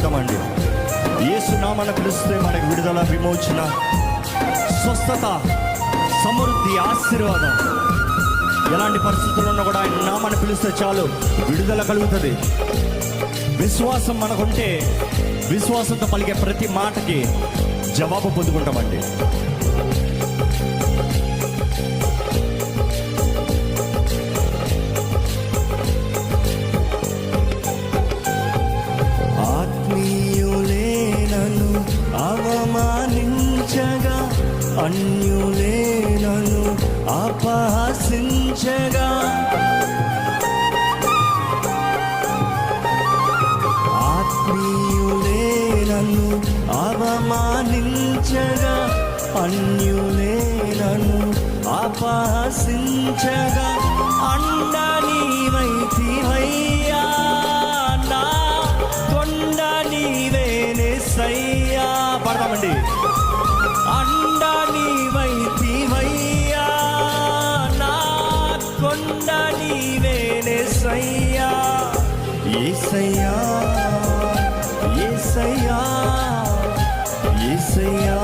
పలుకుతామండి. యేసు నామమున పిలిస్తే మనకు విడుదల, విమోచన, స్వస్థత, సమృద్ధి, ఆశీర్వాదం. ఎలాంటి పరిస్థితుల్లో ఉన్నా కూడా ఆయన నామాన్ని పిలిస్తే చాలు విడుదల కలుగుతుంది. విశ్వాసం మనకుంటే విశ్వాసంతో పలికే ప్రతి మాటకి జవాబు పొందుకుంటామండి. ఆత్మీయులే నన్ను అవమానించగా, అన్యులే నన్ను అపహసించగా, ఆత్మీయులే నన్ను అవమానించగా, అన్యులే నన్ను అపహసించగా, అండ నీవైతివయ్యా, నా కొండ నీవేనేసయ్యా. పడదామండి. అండ నీవైతివయ్యా, నా కొండ నీవేనేసయ్యా. యేసయ్యా, యేసయ్యా, యేసయ్యా,